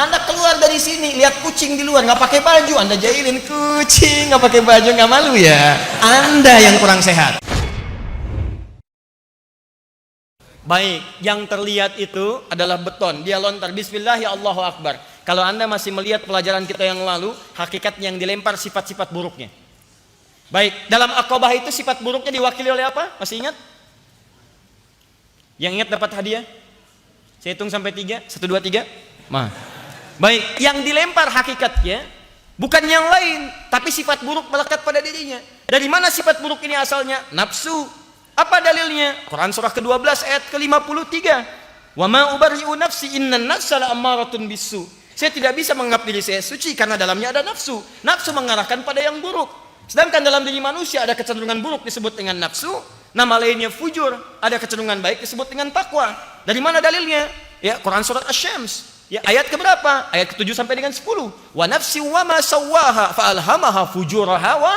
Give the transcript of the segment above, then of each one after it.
Anda keluar dari sini, lihat kucing di luar, nggak pakai baju, Anda jahilin kucing, nggak pakai baju, nggak malu ya? Anda yang kurang sehat. Baik, yang terlihat itu adalah beton. Dia lontar, Bismillahi Allahu Akbar. Kalau Anda masih melihat pelajaran kita yang lalu, hakikat yang dilempar sifat-sifat buruknya. Baik, dalam Aqabah itu sifat buruknya diwakili oleh apa? Masih ingat? Yang ingat dapat hadiah? Saya hitung sampai 3, 1, 2, 3. Baik, yang dilempar hakikatnya bukan yang lain, tapi sifat buruk melekat pada dirinya. Dari mana sifat buruk ini asalnya? Nafsu. Apa dalilnya? Quran surah ke-12 ayat ke-53. Wa ma ubarri'u nafsi innan nafsa la'ammaratun bisu. Saya tidak bisa menganggap diri saya suci karena dalamnya ada nafsu. Nafsu mengarahkan pada yang buruk. Sedangkan dalam diri manusia ada kecenderungan buruk disebut dengan nafsu, nama lainnya fujur, ada kecenderungan baik disebut dengan takwa. Dari mana dalilnya? Ya, Quran surat Asy-Syams. Ya, ayat keberapa? Ayat ke-7 sampai dengan 10. Wa nafsi wa ma sawwaha fa alhamaha fujuraha wa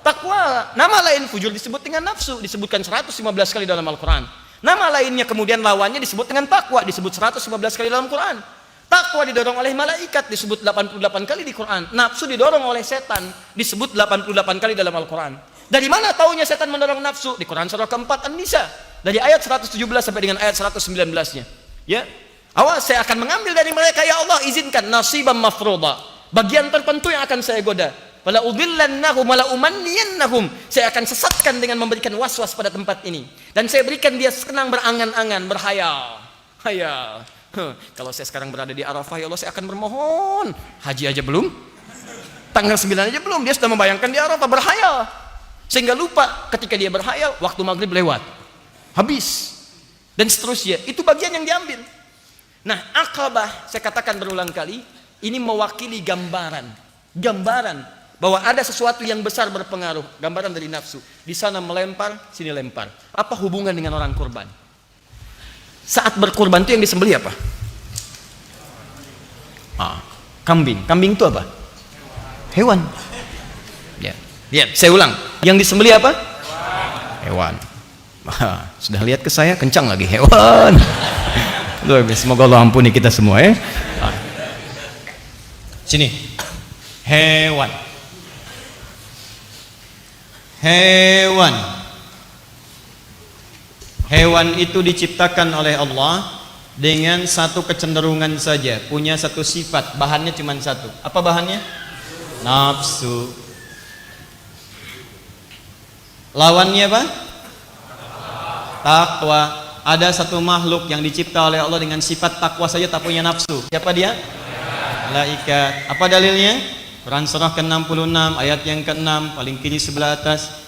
taqwa. Nama lain fujur disebut dengan nafsu, disebutkan 115 kali dalam Al-Qur'an. Nama lainnya kemudian lawannya disebut dengan takwa, disebut 115 kali dalam Quran. Takwa didorong oleh malaikat, disebut 88 kali di Quran. Nafsu didorong oleh setan, disebut 88 kali dalam Al-Quran. Dari mana taunya setan mendorong nafsu? Di Quran surah keempat An-Nisa, dari ayat 117 sampai dengan ayat 119-nya. Ya, awas, saya akan mengambil dari mereka, ya Allah izinkan nasiban mafruḍa, bagian tertentu yang akan saya goda. Wala udhillannahum wala umanniyannahum, saya akan sesatkan dengan memberikan waswas pada tempat ini, dan saya berikan dia senang berangan-angan, berhayal. Kalau saya sekarang berada di Arafah, ya Allah saya akan bermohon. Haji aja belum, tanggal 9 aja belum, dia sudah membayangkan di Arafah, berhayal. Sehingga lupa ketika dia berhayal, waktu maghrib lewat, habis, dan seterusnya. Itu bagian yang diambil. Nah, Aqabah, saya katakan berulang kali, ini mewakili gambaran bahwa ada sesuatu yang besar berpengaruh, gambaran dari nafsu. Di sana melempar, sini lempar. Apa hubungan dengan orang kurban? Saat berkurban itu yang disembelih apa? Kambing. Kambing itu apa? Hewan. Ya. Lihat, saya ulang. Yang disembelih apa? Hewan. Sudah lihat ke saya, kencang lagi, hewan. Semoga Allah ampuni kita semua ya. Sini. Hewan. Hewan itu diciptakan oleh Allah dengan satu kecenderungan saja, punya satu sifat, bahannya cuma satu. Apa bahannya? Nafsu. Lawannya apa? Takwa. Ada satu makhluk yang dicipta oleh Allah dengan sifat takwa saja, tak punya nafsu. Siapa dia? Malaikat. Apa dalilnya? Quran surah ke-66 ayat yang ke-6 paling kiri sebelah atas.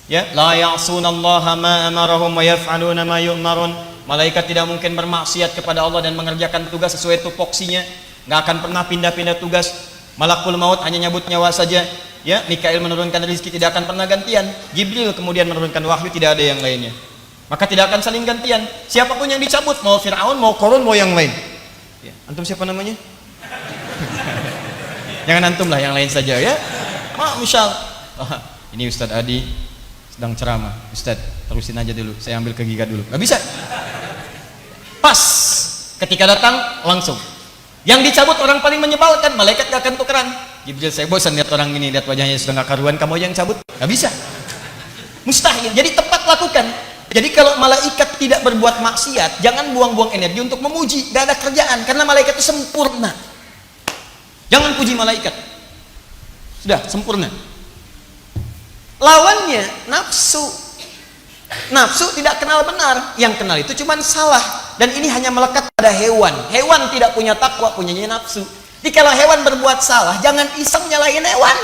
Ya, la ya'sunallaha ma amarahum wa yaf'aluna ma yu'marun. Malaikat tidak mungkin bermaksiat kepada Allah dan mengerjakan tugas sesuai tupoksinya. Enggak akan pernah pindah-pindah tugas. Malakul maut hanya nyabut nyawa saja. Ya, Mikail menurunkan rezeki, tidak akan pernah gantian. Jibril kemudian menurunkan wahyu, tidak ada yang lainnya. Maka tidak akan saling gantian. Siapapun yang dicabut, mau Fir'aun, mau Qarun, mau yang lain. Ya, antum siapa namanya? Jangan antum lah, yang lain saja ya. Misal, ini Ustadz Adi sedang ceramah, Ustadz terusin aja dulu, saya ambil kegigat dulu. Gak bisa. Pas ketika datang langsung. Yang dicabut orang paling menyebalkan, malaikat gak akan tukeran. Jibril, saya bosan lihat orang ini, lihat wajahnya sudah gak karuan, kamu yang cabut. Gak bisa. Mustahil. Jadi tepat lakukan. Jadi kalau malaikat tidak berbuat maksiat, jangan buang-buang energi untuk memuji. Gak ada kerjaan, karena malaikat itu sempurna. Jangan puji malaikat. Sudah sempurna. Lawannya nafsu. Nafsu tidak kenal benar, yang kenal itu cuma salah. Dan ini hanya melekat pada hewan. Hewan tidak punya takwa, punyanya nafsu. Jadi kalau hewan berbuat salah, jangan iseng nyalahin hewan.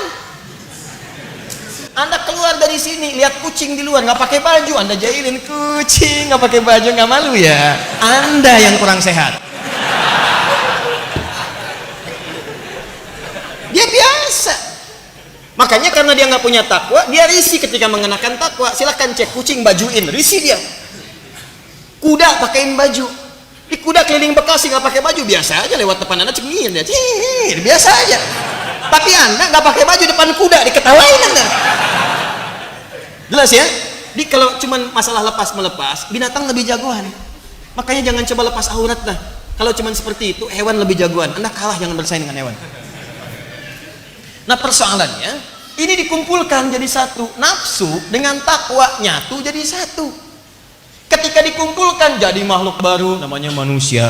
Anda keluar dari sini, lihat kucing di luar, nggak pakai baju, Anda jahilin kucing, nggak pakai baju, nggak malu ya? Anda yang kurang sehat. Dia biasa. Makanya karena dia nggak punya takwa, dia risih ketika mengenakan takwa. Silahkan cek kucing bajuin, risih dia. Kuda pakaiin baju. Di kuda keliling Bekasi nggak pakai baju, biasa aja, lewat depan Anda cengir dia, biasa aja. Tapi Anda nggak pakai baju depan kuda, diketawain Anda. Jelas ya? Jadi kalau cuma masalah lepas melepas, binatang lebih jagoan. Makanya jangan coba lepas aurat lah. Kalau cuma seperti itu, hewan lebih jagoan. Anda kalah, jangan bersaing dengan hewan. Nah persoalannya, ini dikumpulkan jadi satu. Nafsu dengan takwa nyatu jadi satu. Ketika dikumpulkan jadi makhluk baru, namanya manusia.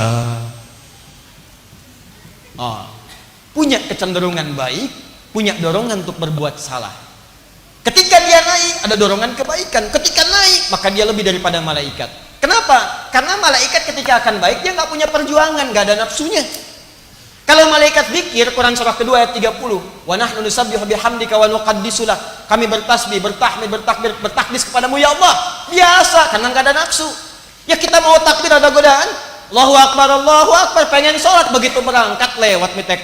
Punya kecenderungan baik, punya dorongan untuk berbuat salah. Ketika dia naik, ada dorongan kebaikan. Ketika naik, maka dia lebih daripada malaikat. Kenapa? Karena malaikat ketika akan baik, dia nggak punya perjuangan, nggak ada nafsunya. Kalau malaikat zikir, Quran surah kedua ayat 30, wa nahnu nusabbihu bihamdika wa nuqaddisu lak. Kami bertasbih, bertahmid, bertakbir, bertakdis kepadamu ya Allah. Biasa, karena nggak ada nafsu. Ya kita mau takbir ada godaan. Allahu Akbar, pengen sholat, begitu berangkat lewat tek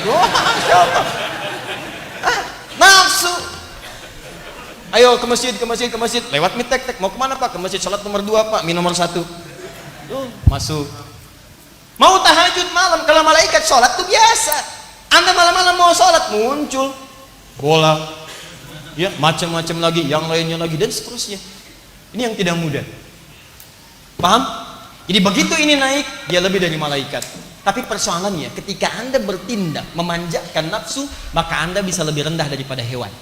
wah, Masya Allah. Nafsu. Ayo ke masjid, lewat tek, mau kemana Pak? Ke masjid, sholat nomor 2 Pak, nomor 1. Masuk. Mau tahajud malam, kalau malaikat sholat itu biasa. Anda malam-malam mau sholat, muncul bola, ya macam-macam lagi, yang lainnya lagi, dan seterusnya. Ini yang tidak mudah. Paham? Jadi begitu ini naik, dia lebih dari malaikat. Tapi persoalannya, ketika Anda bertindak memanjakan nafsu, maka Anda bisa lebih rendah daripada hewan.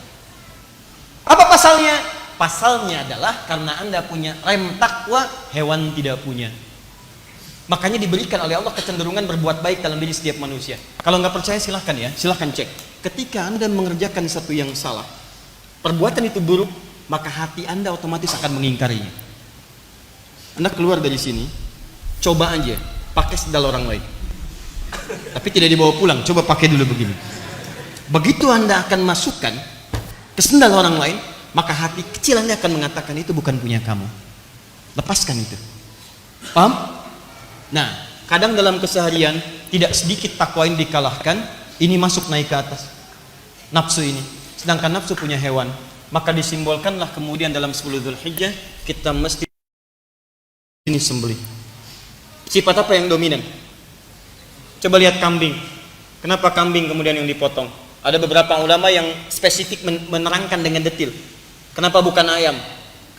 Apa pasalnya? Pasalnya adalah karena Anda punya rem takwa, hewan tidak punya. Makanya diberikan oleh Allah kecenderungan berbuat baik dalam diri setiap manusia. Kalau nggak percaya silahkan ya, silahkan cek. Ketika Anda mengerjakan satu yang salah, perbuatan itu buruk, maka hati Anda otomatis akan mengingkarinya. Anda keluar dari sini, coba aja pakai sendal orang lain. Tapi tidak dibawa pulang, coba pakai dulu begini. Begitu Anda akan masukkan ke sendal orang lain, maka hati kecil Anda akan mengatakan itu bukan punya kamu. Lepaskan itu. Paham? Nah, kadang dalam keseharian tidak sedikit takwa yang dikalahkan, ini masuk naik ke atas nafsu ini. Sedangkan nafsu punya hewan, maka disimbolkanlah kemudian dalam 10 Dzulhijjah kita mesti ini sembelih. Sifat apa yang dominan? Coba lihat kambing. Kenapa kambing kemudian yang dipotong? Ada beberapa ulama yang spesifik menerangkan dengan detail. Kenapa bukan ayam?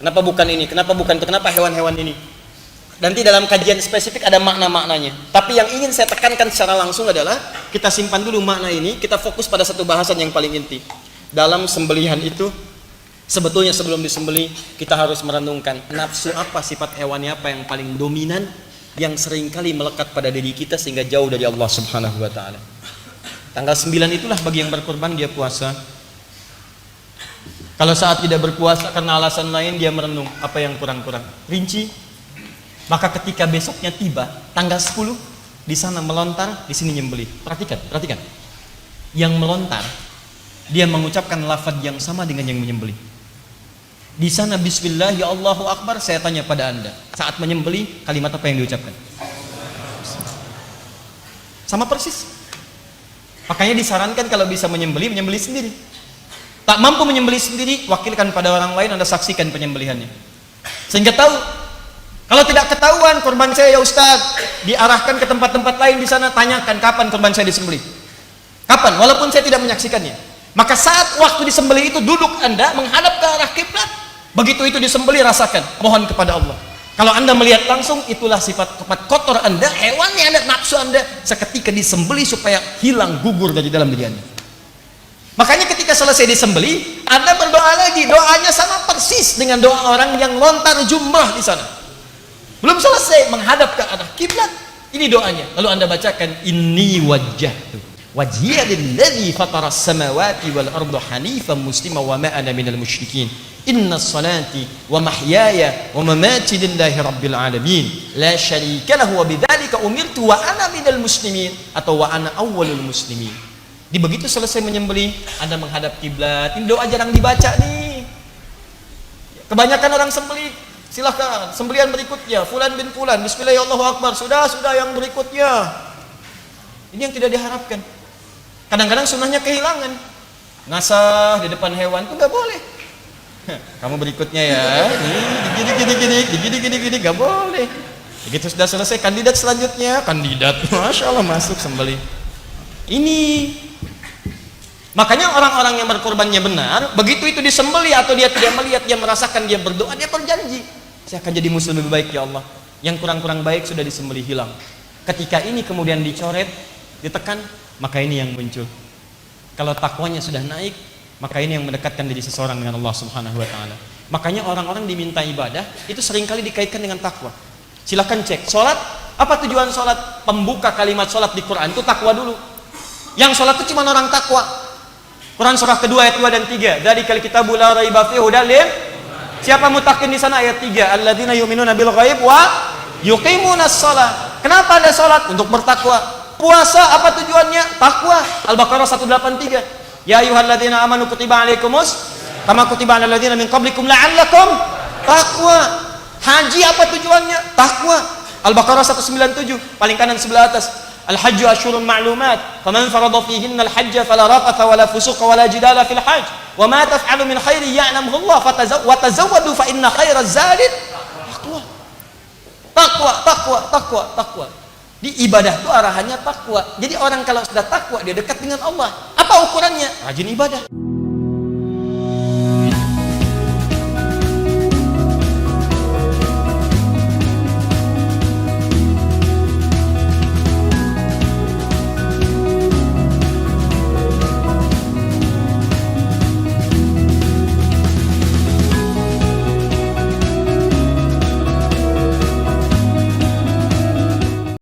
Kenapa bukan ini? Kenapa bukan itu? Kenapa hewan-hewan ini? Nanti dalam kajian spesifik ada makna-maknanya. Tapi yang ingin saya tekankan secara langsung adalah kita simpan dulu makna ini, kita fokus pada satu bahasan yang paling inti. Dalam sembelihan itu, sebetulnya sebelum disembelih, kita harus merenungkan nafsu apa, sifat hewani apa yang paling dominan, yang seringkali melekat pada diri kita sehingga jauh dari Allah Subhanahu wa Ta'ala. Tanggal 9 itulah bagi yang berkorban dia puasa. Kalau saat tidak berpuasa karena alasan lain, dia merenung apa yang kurang-kurang. Rinci. Maka ketika besoknya tiba, tanggal 10, di sana melontar, di sini nyembelih. Perhatikan. Yang melontar, dia mengucapkan lafaz yang sama dengan yang menyembelih. Di sana bismillah ya Allahu Akbar, saya tanya pada Anda, saat menyembelih kalimat apa yang diucapkan? Sama persis. Makanya disarankan kalau bisa menyembelih sendiri. Tak mampu menyembelih sendiri, wakilkan pada orang lain, Anda saksikan penyembelihannya. Sehingga tahu. Kalau tidak ketahuan korban saya ya Ustaz, diarahkan ke tempat-tempat lain di sana, tanyakan kapan korban saya disembelih. Kapan? Walaupun saya tidak menyaksikannya. Maka saat waktu disembelih itu duduk Anda menghadap ke arah kiblat. Begitu itu disembelih rasakan, mohon kepada Allah. Kalau Anda melihat langsung, itulah sifat kotor Anda, hewannya Anda, nafsu Anda seketika disembelih supaya hilang, gugur dari dalam diri Anda. Makanya ketika selesai disembelih, Anda berdoa lagi, doanya sama persis dengan doa orang yang lontar jumrah di sana. Belum selesai menghadap ke arah kiblat. Ini doanya. Lalu Anda bacakan inni wajjahtu wajhiya lilladzi fataras samawati wal arda hanifan musliman wa ma ana minal musyrikin. Innas salati wa mahyaya wa mamati lillahi rabbil alamin. La syarika lahu wa bidzalika umirtu wa ana minal muslimin atau wa ana awwalul muslimin. Di begitu selesai menyembelih, Anda menghadap kiblat. Ini doa jarang dibaca nih. Kebanyakan orang sembelih, silahkan sembelihan berikutnya fulan bin fulan bismillahirrahmanirrahim, sudah yang berikutnya. Ini yang tidak diharapkan. Kadang-kadang sunnahnya kehilangan, ngasah di depan hewan itu nggak boleh. Kamu berikutnya ya, gini nggak boleh. Begitu sudah selesai, kandidat selanjutnya, masya Allah masuk sembelih. Ini makanya orang-orang yang berkorbannya benar, begitu itu disembelih atau dia tidak melihat, dia merasakan, dia berdoa, dia berjanji, saya akan jadi muslim lebih baik ya Allah. Yang kurang-kurang baik sudah disembelih hilang. Ketika ini kemudian dicoret, ditekan, maka ini yang muncul. Kalau takwanya sudah naik, maka ini yang mendekatkan diri seseorang dengan Allah Subhanahu wa taala. Makanya orang-orang diminta ibadah itu seringkali dikaitkan dengan takwa. Silakan cek. Salat, apa tujuan salat? Pembuka kalimat salat di Quran itu takwa dulu. Yang salat itu cuma orang takwa. Quran surah kedua ayat 2 dan 3. Dzalikal kitabu la raiba fihi hudal lil. Siapa mutakin di sana ayat 3? Alladzina yu'minuna bil ghaib wa yuqimunas shalah. Kenapa ada salat? Untuk bertakwa. Puasa apa tujuannya? Takwa. Al-Baqarah 183. Ya ayyuhalladzina amanu kutiba alaikumus kama kutiba alal ladzina min qablikum la'allakum taqwa. Haji apa tujuannya? Takwa. Al-Baqarah 197, paling kanan sebelah atas. Al-hajju asyhurun ma'lumat, faman farada fihinna al-hajja fala rafatha wala fusuqa wala jidala fil hajj. Wa ma taf'alu min khairin ya'lamuhu Allah wa tazawwadu fa inna khairaz zadi taqwa. Takwa, takwa, takwa, takwa. Di ibadah itu arahannya takwa. Jadi orang kalau sudah takwa dia dekat dengan Allah. Apa ukurannya? Rajin ibadah.